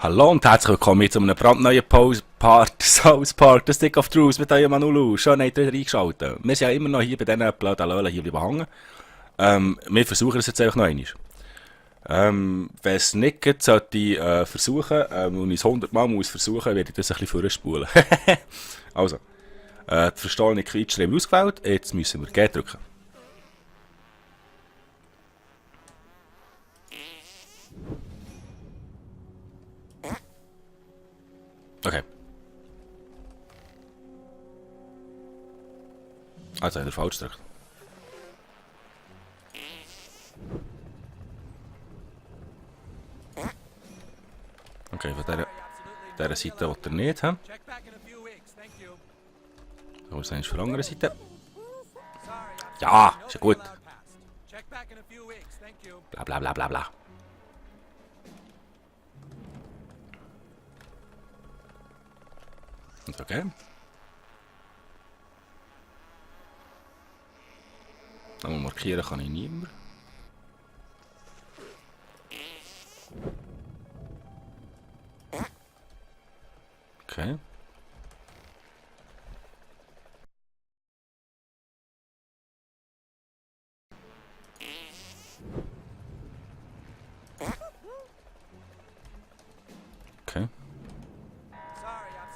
Hallo und herzlich willkommen zu einem brandneuen South Park, das Stick of Truth mit eurem Manulu. Schön, habt ihr wieder eingeschaltet. Wir sind ja immer noch hier bei diesen blöden Löhlen hier bleiben hängen. Wir versuchen es jetzt einfach noch einmal. Wenn es nicht geht, sollte ich versuchen, und ich es 100 Mal muss versuchen, werde ich das ein bisschen vorspulen. Also, die verstohlene Quietschstelle haben wir ausgewählt, jetzt müssen wir G drücken. Okay. Also, habe ich falsch gedrückt. Okay, von dieser Seite will er nicht haben. So, was ist für die andere Seite? Ja, ist ja gut. Bla bla bla bla bla. Und okay. Aber markieren kann ich nicht mehr. Okay. Okay.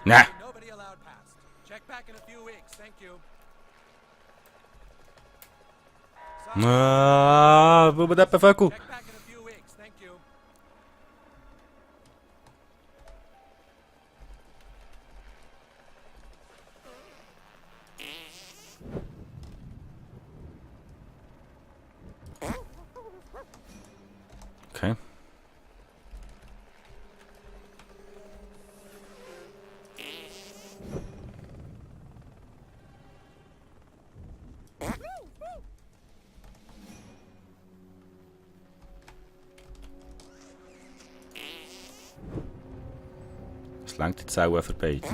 Nah. Wo wird der Vögel? Okay. Es langt jetzt auch für beide.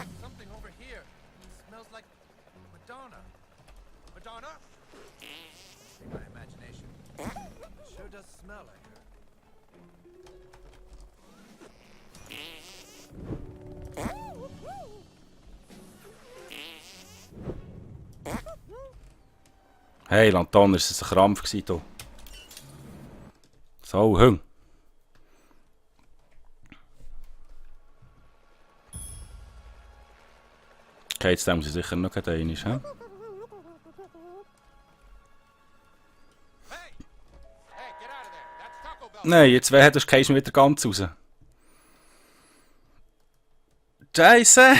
Hey, Lantan, ist es ein Krampf gewesen, so, Hung. Okay, jetzt muss ich sicher noch einmal, hä? Nein, jetzt wer hat das Case wieder ganz raus. Scheiße!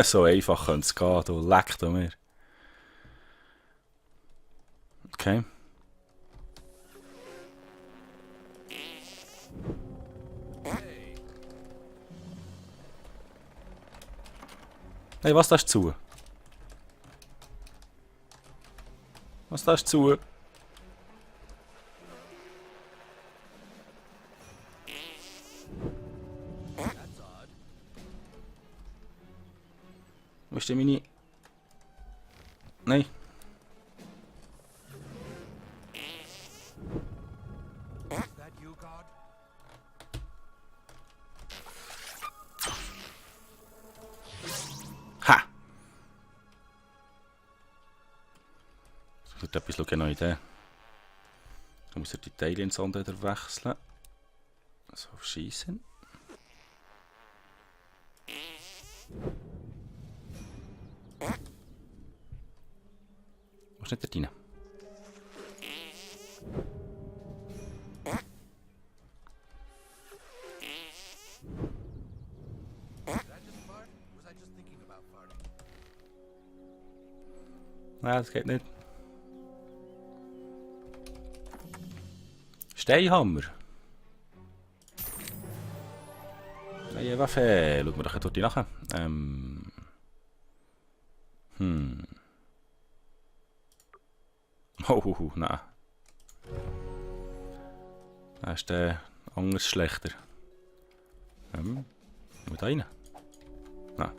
So einfach könnte es gehen, du leckt mir. Okay. Hey, was ist zu? Was ist zu? Wo ist denn meine... Nein. Ha! Das wird etwas genau Idee. Ich muss die Teiliensonde wieder wechseln. So, schießen. Wo ist nicht der Dine? Nein, das geht nicht. Steinhammer. Neue Waffe. Schauen wir doch dort nachher. Oh, nein. Das ist der anders schlechter. Wo da rein? Nein.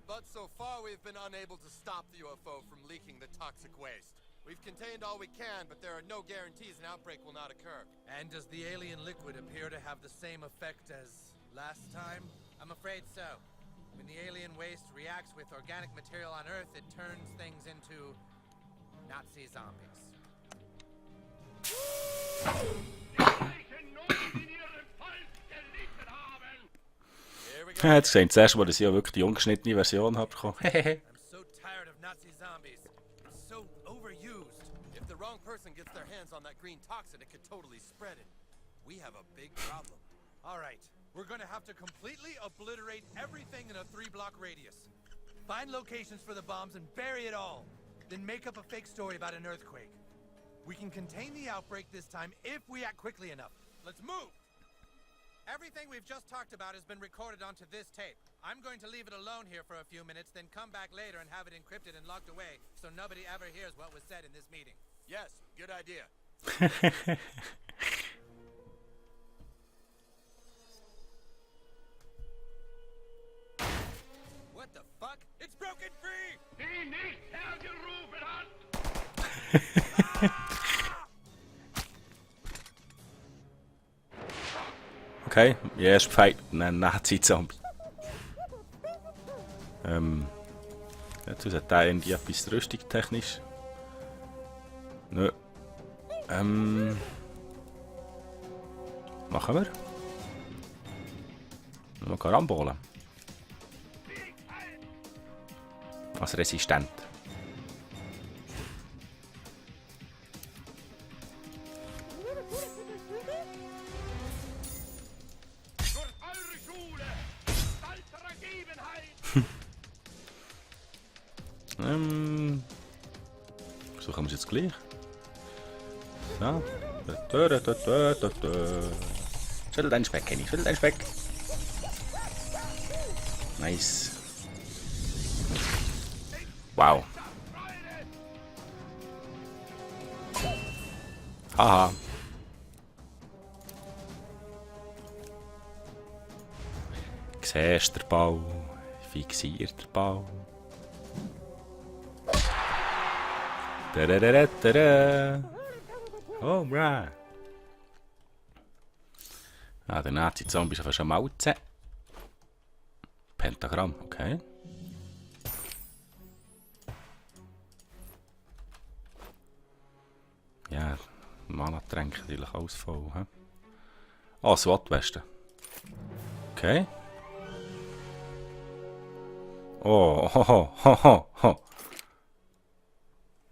But so far we've been unable to stop the UFO from leaking the toxic waste. We've contained all we can, but there are no guarantees an outbreak will not occur. And does the alien liquid appear to have the same effect as last time? I'm afraid so. When the alien waste reacts with organic material on Earth, it turns things into Nazi zombies. Jetzt sehen Sie zuerst mal, dass ich ja wirklich die ungeschnittene Version habe bekommen. I'm so tired of Nazi zombies. It's so overused. If the wrong person gets their hands on that green toxin, it could totally spread it. We have a big problem. All right, we're gonna have to completely obliterate everything in a 3-block radius. Find locations for the bombs and bury it all. Then make up a fake story about an earthquake. We can contain the outbreak this time if we act quickly enough. Let's move! Everything we've just talked about has been recorded onto this tape. I'm going to leave it alone here for a few minutes, then come back later and have it encrypted and locked away so nobody ever hears what was said in this meeting. Yes, good idea. What the fuck? It's broken free! Die nicht hergerufen hat! Okay, erst Fight, ein Nazi-Zombie. Jetzt hat der irgendwie etwas rüstungstechnisch. Nö. Machen wir. Noch Karambolen. Als resistent. Durch eure Schule! Salzer Ergebenheit! Versuchen wir es jetzt gleich. So. Schüttel deinen Speck, Kenny. Schüttel deinen Speck. Nice. Wow. Haha. Siehst den Ball. Fixiert den Ball. Home run. Ah, der Nazi-Zombie ist fast am Malzen. Pentagramm, okay. Ja, Mana-Tränke natürlich alles voll. He? Ah, SWAT-Weste. Okay. Oh, ho, ho, ho, ho, ho.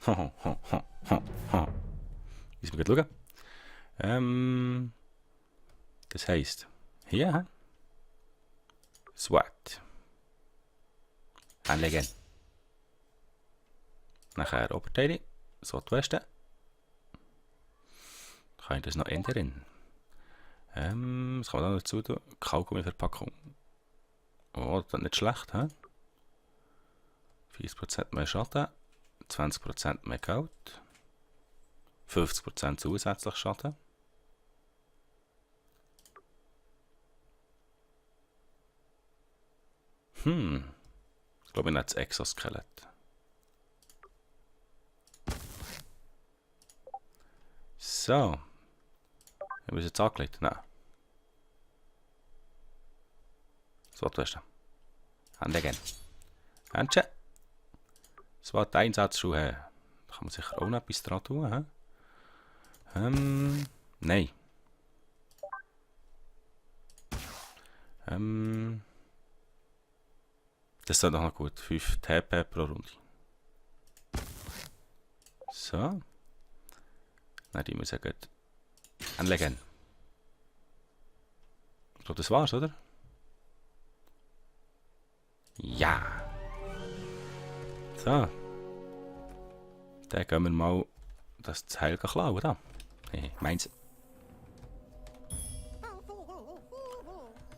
Ho, ho, ho, ho, ho, ho. Müssen wir gerade schauen. Das heisst, hier, he? SWAT. Anlegen. Nachher Oberteile. SWAT-Weste. Kann ich das noch ändern? Was kann man da noch dazu tun? Kaugummi-Verpackung. Oh, das ist nicht schlecht, hä? 40% mehr Schaden, 20% mehr Geld, 50% zusätzlich Schaden. Ich glaube, ich nehme das Exoskelett. So. Haben wir es jetzt angelegt? Nein. So, du hast Anlegen. Händchen. Das war der Einsatzschuh. Da kann man sicher auch noch etwas dran tun. Nein. Das ist doch noch gut. 5 TP pro Runde. So. Nein, die müssen gut anlegen. Ich glaube, das war's, oder? Ja. So. Dann gehen wir mal das Teil klauen, oder? Hey, meins.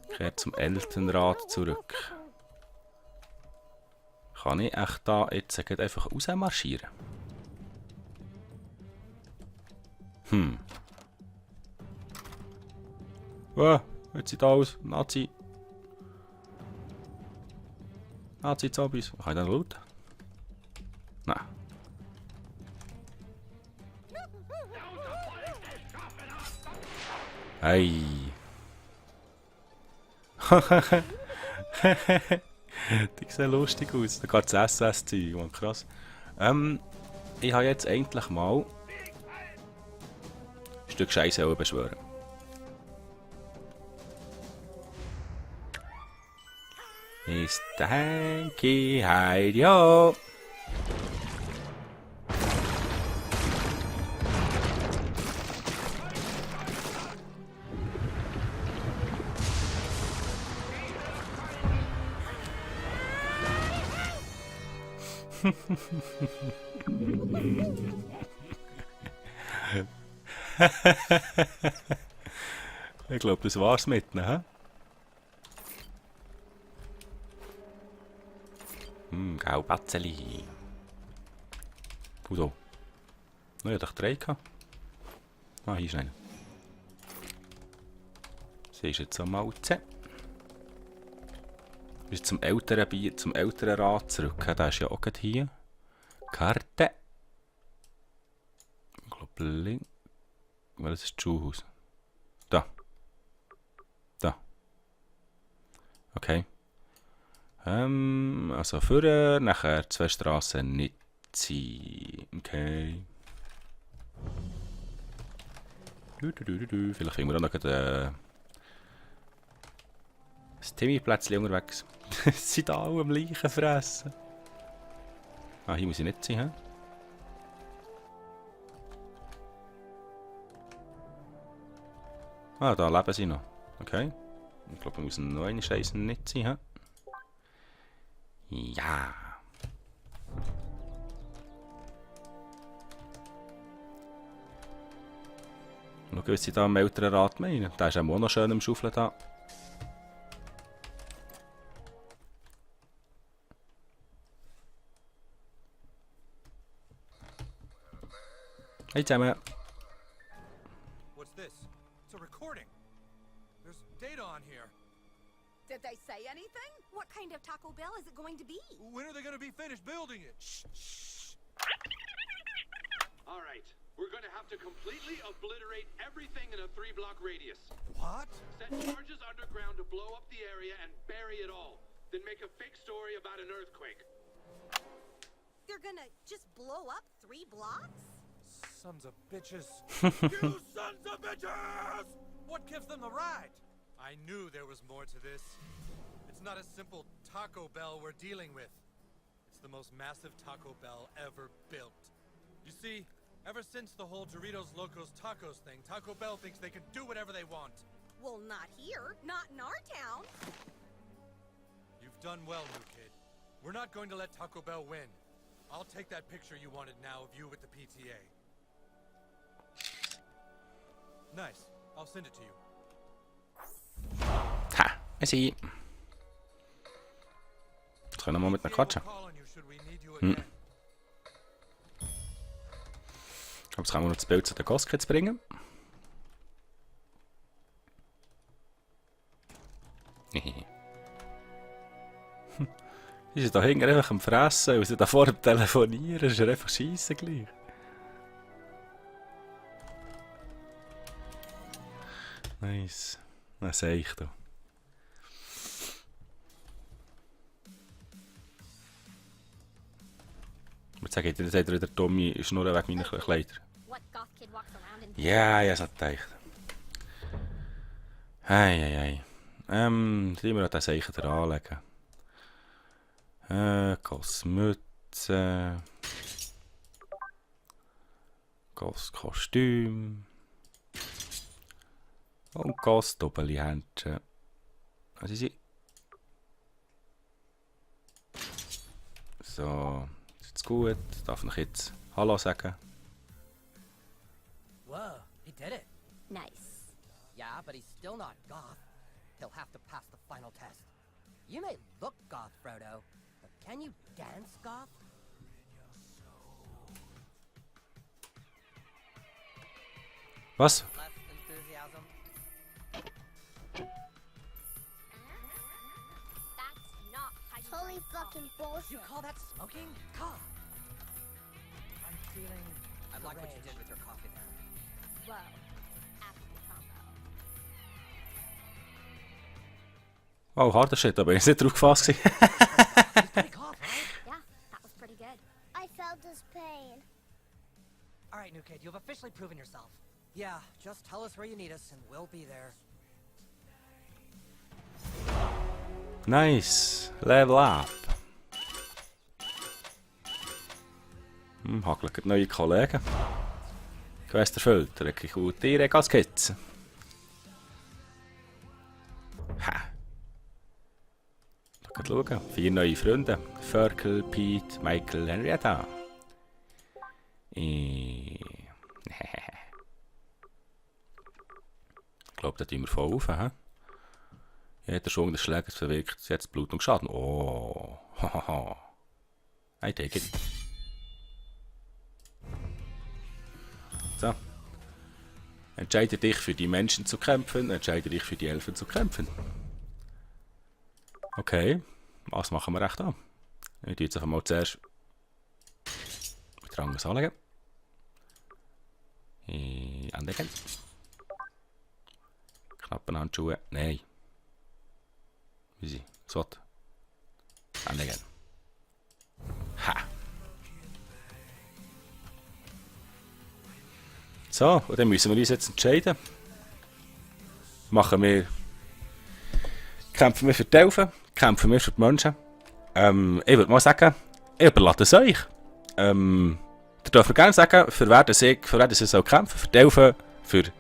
Ich kehre zum Elternrat zurück. Kann ich echt da jetzt einfach rausmarschieren? Jetzt sieht aus, Nazi. Ah, zwei Zombies. Kann ich dann looten? Nein. Hey. Die sehen lustig aus. Da geht das SS-Zeug. Mann, krass. Ich habe jetzt endlich mal ein Stück Scheiße beschwören. Ist Danke, Heidio. Ich glaube, das war's mit ihnen, hä? Gaubatzeli. Pudo. No, ich hatte doch 3 gehabt. Ah, hier ist einer. Sie ist jetzt am Malzen. Bis zum älteren Bier, zum älteren Rad zurück. Der ist ja auch gerade hier. Karte. Ich glaube, links. Welches ist das Schuhhaus? Da. Da. Okay. Also vorher, nachher 2 Straßen nicht sein. Okay. Vielleicht finden wir auch noch das Timmy-Plätzchen unterwegs. Sie sind alle am Leichen fressen. Ah, hier muss ich nicht sein, hä? Ah, da leben sie noch. Okay. Ich glaube, wir müssen noch eine Scheiße nicht sein, hä? Ja. Schau, was sie da am älteren Rat meinen. Der ist auch noch schön im Schaufeln da. Hey zusammen. What's this? It's a recording. There's data on here. Did they say anything? What kind of Taco Bell is it going to be? When are they going to be finished building it? All right, we're gonna have to completely obliterate everything in a 3-block radius. What? Set charges underground to blow up the area and bury it all. Then make a fake story about an earthquake. They're gonna just blow up 3 blocks? Sons of bitches. You sons of bitches! What gives them the right? I knew there was more to this. It's not a simple Taco Bell we're dealing with. It's the most massive Taco Bell ever built. You see, ever since the whole Doritos Locos Tacos thing, Taco Bell thinks they can do whatever they want. Well, not here. Not in our town. You've done well, new kid. We're not going to let Taco Bell win. I'll take that picture you wanted now of you with the PTA. Nice. I'll send it to you. Ha, I see. Jetzt können wir mal mit einer quatschen. Call on you should we need you Hm. again. Aber jetzt können wir noch das Bild zu den Goskets bringen. Die sind da hinten einfach am Fressen und sie da vor dem Telefonieren. Das ist ja einfach scheisse gleich. Nice. Das sehe ich da. Ich würde sagen, jetzt hat er wieder dumme Schnurren wegen meiner Kleider. What goth kid walks around in Ja, ja, so gedacht. Hey. Sollen wir noch das Zeichen da anlegen? Gossmütze. Gosskostüm. Und Goss-Doppeli-Händchen. Was ist sie? So, ist jetzt gut. Darf ich jetzt Hallo sagen? Whoa, he did it. Nice. Yeah, but he's still not goth. He'll have to pass the final test. You may look goth, Frodo, but can you dance goth? Was? Less enthusiasm? That's not how you Holy fuck. fucking bullshit. You call that smoking? God. I'm feeling. I like what you did with your coffee there. Whoa. Apple combo. Oh, harder Shit, da bin ich nicht drauf gefasst. Pretty cough, right? Yeah, that was pretty good. I felt this pain. All right, new kid, you've officially proven yourself. Yeah, just tell us where you need us, and we'll be there. Nice. Level up. Hackelt neue Kollegen. Quest erfüllt. Rekrutiere als Kids. Ha. Schauen. 4 neue Freunde. Ferkel, Pete, Michael, Henrietta. Ich glaube, da tun wir voll auf. He? Jeder Schwung des Schlägers verwirkt jetzt Blut und Schaden. Oh, hahaha. I take it. So. Entscheide dich für die Menschen zu kämpfen, entscheide dich für die Elfen zu kämpfen. Okay, was machen wir recht an? Ich tue jetzt einfach mal zuerst mit Ranges anlegen. Anlegen. Knappen Handschuhe. Nein. Wie sie? SWAT. Anlegen. Ha! So, und dann müssen wir uns jetzt entscheiden. Kämpfen wir für die Elfen? Kämpfen wir für die Menschen? Ich würde mal sagen, ich überlasse es euch. Ihr dürft gerne sagen, für wer sie soll kämpfen. Für die Elfen, für die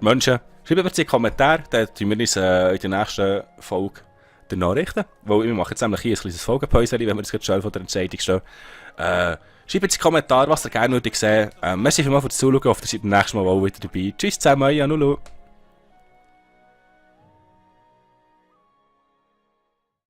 Menschen. Schreibt mir in die Kommentare, dann tun wir uns in der nächsten Folge danach richten. Weil wir machen jetzt nämlich hier ein kleines Folgenpäuschen, wenn wir jetzt gerade schon vor der Entscheidung stehen. Schreibt in die Kommentare, was ihr gerne würdet sehen. Merci vielmals fürs Zuschauen, auf der Seite beim nächsten Mal auch wieder dabei. Tschüss zusammen, euer Nulu.